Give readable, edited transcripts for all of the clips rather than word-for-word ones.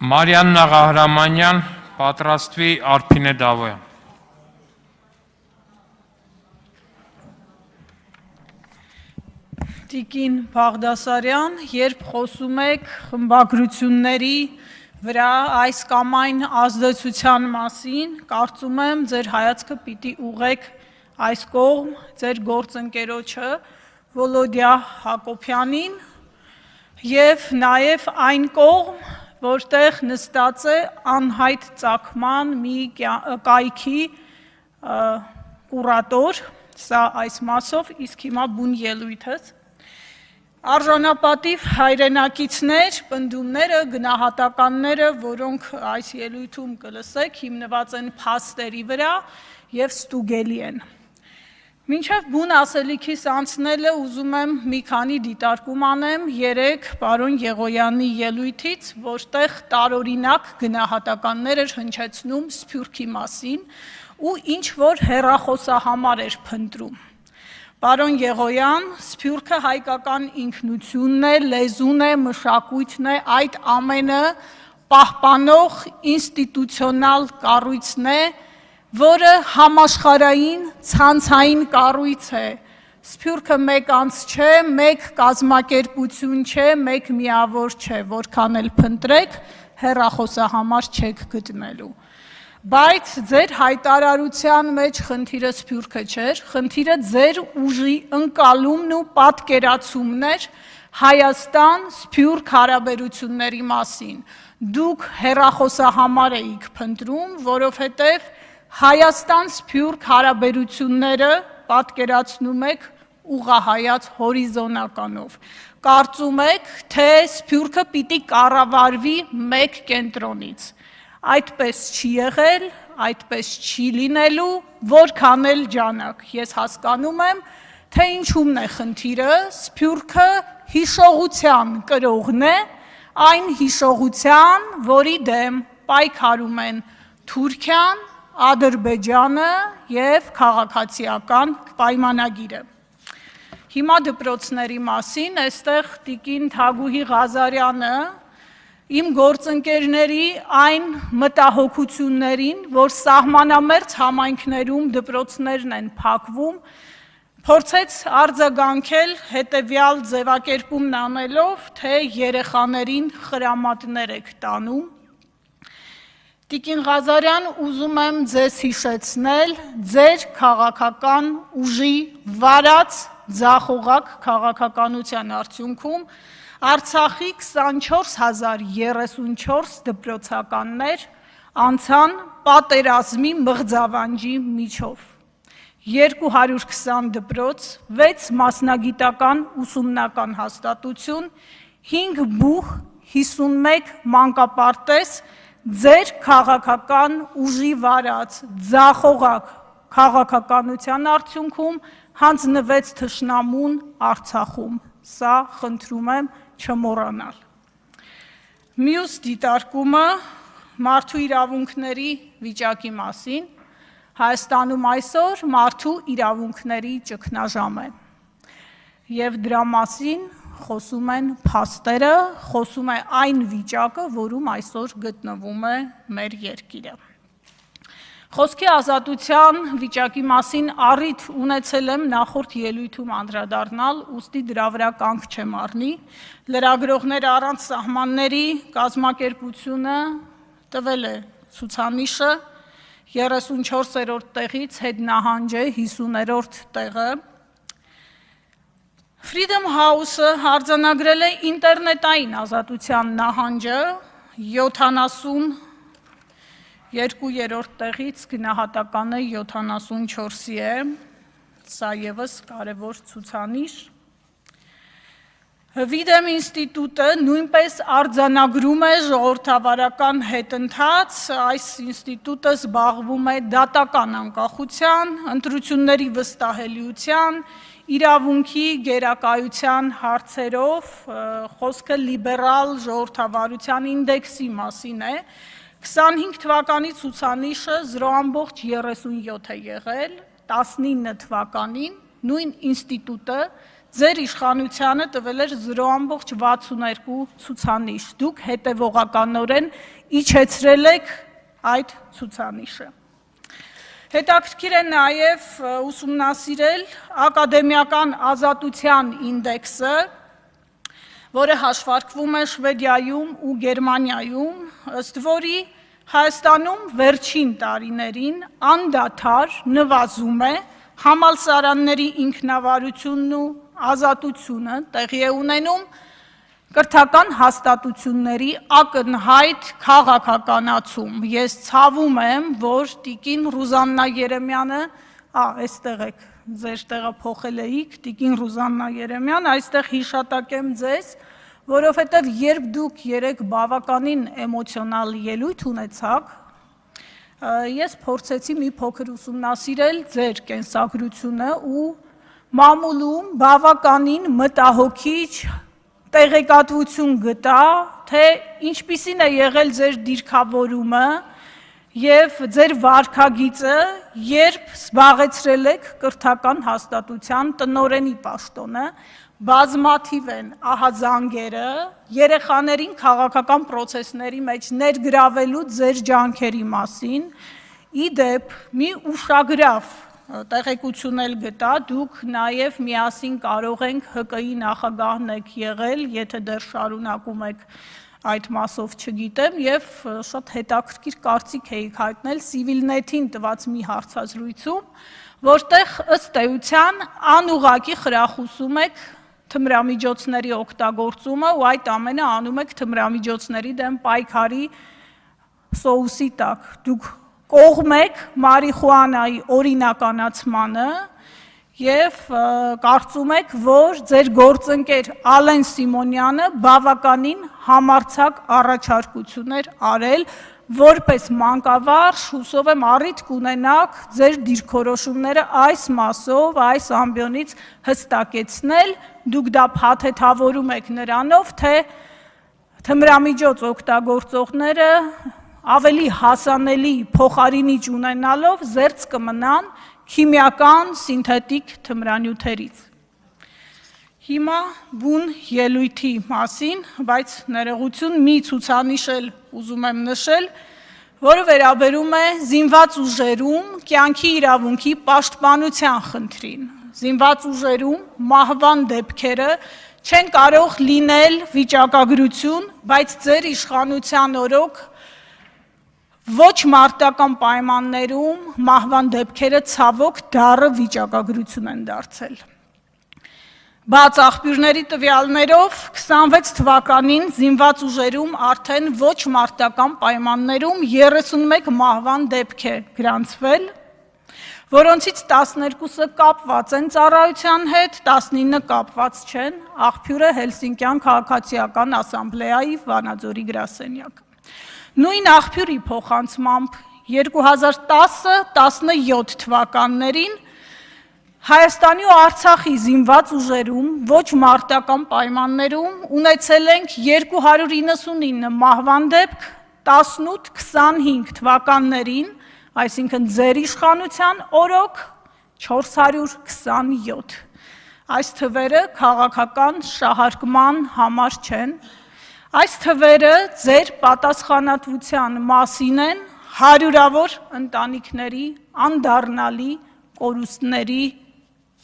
Մարիաննա Ղահրամանյան, պատրաստվի Արփինե Դավոյան։ Տիկին Բաղդասարյան, երբ խոսում եք խմբագրությունների վրա այս կամ այն ազդեցության մասին, կարծում եմ ձեր հայացքը պիտի ուղեք այս կողմ, ձեր գործընկերոջը Վոլոդիա Հակոբյանին և նաև այն կողմ, որտեղ նստած է անհայտ ծագման մի կայքի կուրատոր, սա այս մասով, իսկ հիմա բուն ելույթս։ Արժանապատիվ հայրենակիցներ, պնդումները, գնահատականները, որոնք այս ելույթում կլսեք, հիմնված են փաստերի վրա և ստուգելի են։ Մինչև բուն ասելիքիս անցնելը ուզում եմ մի քանի դիտարկում անեմ երեք պարոն Եղոյանի ելույթից, որտեղ տարօրինակ գնահատականներ էր հնչեցնում Սփյուռքի մասին ու ինչ-որ հեռախոսահամար էր փնտրում։ Պարոն Եղոյան, Սփյուռքը հայկական ինքնությունն է, լեզուն է, մշակույթն է, այդ ամենը պահպանող ինստիտուցիոնալ կառույցն է, որը համաշխարհային ցանցային կառույց է։ Սփյուռքը մեկ անձ չէ, մեկ կազմակերպություն չէ, մեկ միավոր չէ, որքան էլ փնտրեք, հեռախոսահամար չեք գտնելու։ Բայց ձեր հայտարարության մեջ խնդիրը Սփյուռքը չէր, խնդիրը ձեր ուժի ընկալումն ու պատկերացումն էր Հայաստան-Սփյուռք հարաբերությունների մասին։ Դուք հեռախոսահամար էիք փնտրում, որովհետև Հայաստան-Սփյուռք հարաբերությունները պատկերացնում եք ուղղահայաց հորիզոնականով։ Կարծում եք, թե Սփյուռքը պիտի կառավարվի մեկ կենտրոնից։ Այդպես չի եղել, այդպես չի լինելու, որքան էլ ջանակ։ Ես հասկանում եմ, թե ինչումն է խնդիրը, Սփյուռքը հիշողության կրողն է, այն հիշողության, որի դեմ պայքարում են Թուրքիան, Ադրբեջանը և քաղաքացիական պայմանագիրը։ Հիմա դպրոցների մասին, այստեղ տիկին Թագուհի Ղազարյանը իմ գործընկերների այն մտահոգություններին, որ սահմանամերձ համայնքներում դպրոցներն են փակվում, փորձեց արձագանքել հետևյալ ձևակերպումն անելով, թե երեխաներին խրամատներ եք տանում։ Տիկին Ղազարյան, ուզում եմ ձեզ հիշեցնել ձեր քաղաքական ուժի վարած ձախողակ քաղաքականության արդյունքում Արցախի 24034 դպրոցականներ անցան պատերազմի մղձավանջի միջով։ 220 դպրոց, 6 մասնագիտական ուսումնական հաստատություն, 5 բուհ, 51 մանկապարտեզ, ձեր քաղաքական ուժի վարած ձախողակ քաղաքականության արդյունքում հանձնվեց թշնամուն Արցախում։ Սա խնդրում եմ չմոռանալ։ Մյուս դիտարկումը մարդու իրավունքների վիճակի մասին։ Հայաստանում այսօր մարդու իրավունքների ճգնաժամ է։ Եվ դրա մասին խոսում են փաստերը, խոսում է այն վիճակը, որում այսօր գտնվում է մեր երկիրը։ Խոսքի ազատության վիճակի մասին առիթ ունեցել եմ նախորդ ելույթում անդրադառնալ, ուստի դրա վրա կանգ չեմ առնի։ Լրագրողներ առանց սահմանների կազմակերպությունը տվել է ցուցանիշը 34-րդ տեղից հետ նահանջ է 50-րդ տեղը։ Freedom House-ը արձանագրել է ինտերնետային ազատության նահանջը 72-րդ տեղից գնահատականը 74-ի է, սա ևս կարևոր ցուցանիշ։ Վիդեմ ինստիտուտը նույնպես արձանագրում է ժողովրդավարական հետընթաց, այս ինստիտուտը զբաղվում է դատական անկախության, ընտրությունների վստահելիության, իրավունքի գերակայության հարցերով, խոսքը լիբերալ ժողովրդավարության ինդեքսի մասին է, 25 թվականի ցուցանիշը 0.37 է եղել, 19 թվականին նույն ինստիտուտը ձեր իշխանությանը տվել էր 0.62 ցուցանիշ, դուք հետևողականորեն իջեցրել եք այդ ցուցանիշը։ Հետաքրքիր է նաև ուսումնասիրել ակադեմիական ազատության ինդեքսը, որը հաշվարկվում է Շվեդիայում ու Գերմանիայում, ըստ որի Հայաստանում վերջին տարիներին անդադար նվազում է համալսարանների ինքնավարությունն ու ազատությունը, տեղի է ունենում կրթական հաստատությունների ակնհայտ քաղաքականացում։ Ես ցավում եմ, որ տիկին Ռուզաննա Երեմյանը, այստեղ եք, ձեր տեղը փոխել էիք, տիկին Ռուզաննա Երեմյան, այստեղ հիշատակեմ ձեզ, որովհետև երբ դուք երեք բավականին էմոցիոնալ ելույթ ունեցաք, ես փորձեցի մի փոքր ուսումնասիրել ձեր կենսագրությունը ու մամուլում բավականին մտահոգիչ տեղեկատվություն գտա, թե ինչպիսին է եղել ձեր դիրքավորումը և ձեր վարքագիծը, երբ զբաղեցրել եք կրթական հաստատության տնօրենի պաշտոնը, բազմաթիվ են ահազանգերը, երեխաներին քաղաքական պրոցեսների մեջ ներգրավելու ձեր ջանքերի մասին, իդեպ մի ուշագրավ տեղեկություն էլ գտա, դուք նաև միասին կարող ենք ՀԿ-ի նախագահն եք եղել, եթե դեռ շարունակում եք այդ մասով չգիտեմ, և շատ հետաքրքիր կարծիք էիք հայտնել Civilnet-ին տված մի հարցազրույցում, որտեղ ըստ էության անուղղակի խրախուսում եք թմրամիջոցների օգտագործումը ու այդ ամենը անում եք թմրամիջոցների դեմ պայքարի սոուսի տակ։ Դուք կողմ եք մարիխուանայի օրինականացմանը և կարծում եք, որ ձեր գործընկեր Ալեն Սիմոնյանը բավականին համարձակ առաջարկություն էր արել, որպես մանկավարժ, հուսով եմ առիթ կունենաք ձեր դիրքորոշումները այս մասով, այս ամբիոնից հստակեցնել, դուք դա փաթեթավորում եք նրանով, թե թմրամիջոց օգտագործողները ավելի հասանելի փոխարինիչ ունենալով զերծ կմնան քիմիական սինթետիկ թմրանյութերից։ Հիմա բուն ելույթի մասին, բայց ներողություն, մի ցուցանիշ էլ ուզում եմ նշել, որը վերաբերում է զինված ուժերում կյանքի իրավունքի պաշտպանության խնդրին։ Զինված ուժերում մահվան դեպքերը չեն կարող լինել վիճակագրություն, բայց ձեր իշխանության օրոք ոչ մարտական պայմաններում մահվան դեպքերը ցավոք դառը վիճակագրություն են դարձել։ Բաց աղբյուրների տվյալներով 26 թվականին զինված ուժերում արդեն ոչ մարտական պայմաններում 31 մահվան դեպք է գրանցվել, որոնցից 12-ը կապված են ծառայության հետ, 19-ը կապված չեն, աղբյուրը Հելսինկյան քաղաքացիական ասամբլեայի Վանաձորի գրասենյակը։ Նույն աղբյուրի փոխանցմամբ 2010-17 թվականներին Հայաստանի ու Արցախի զինված ուժերում ոչ մարտական պայմաններում ունեցել ենք 299 մահվան դեպք, 18-25 թվականներին, այսինքն ձեր իշխանության օրոք 427։ Այս թվերը քաղաքական շահարկման համար չեն, այս թվերը ձեր պատասխանատվության մասին են հարյուրավոր ընտանիքների անդառնալի կորուստների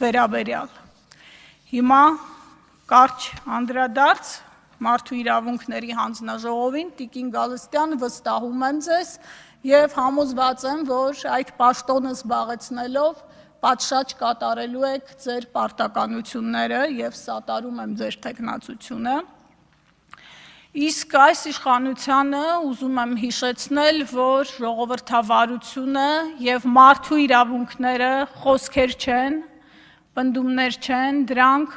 վերաբերյալ։ Հիմա կարճ անդրադարձ մարդու իրավունքների հանձնաժողովին, տիկին Գալստյան, վստահում եմ ձեզ և համոզված եմ, որ այդ պաշտոնը զբաղեցնելով պատշաճ կատարելու եք ձեր պարտականությունները և սատարում եմ ձեր թեկնածությունը։ Իսկ այս իշխանությանը ուզում եմ հիշեցնել, որ ժողովրդավարությունը և մարդու իրավունքները խոսքեր չեն, պնդումներ չեն, դրանք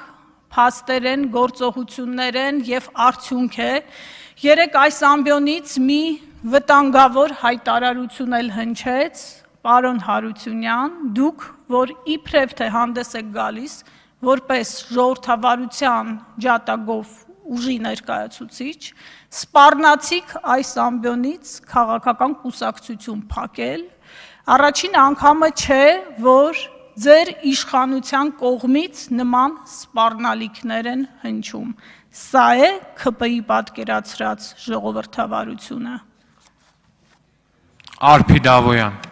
փաստեր են, գործողություններ են և արդյունք է։ Երեկ այս ամբիոնից մի վտանգավոր հայտարարություն էլ հնչեց, պարոն Հարությունյան, դուք, որ իբրև թե հանդես եք գալիս, որպես ժողովրդավարության ջատագով ուժի ներկայացուցիչ, սպառնացիք այս ամբիոնից քաղաքական կուսակցություն փակել, առաջին անգամը չէ, որ ձեր իշխանության կողմից նման սպառնալիքներ են հնչում։ Սա է ՔՊ-ի պատկերացրած ժողովրդավարությունը։ Արփի Դավոյան։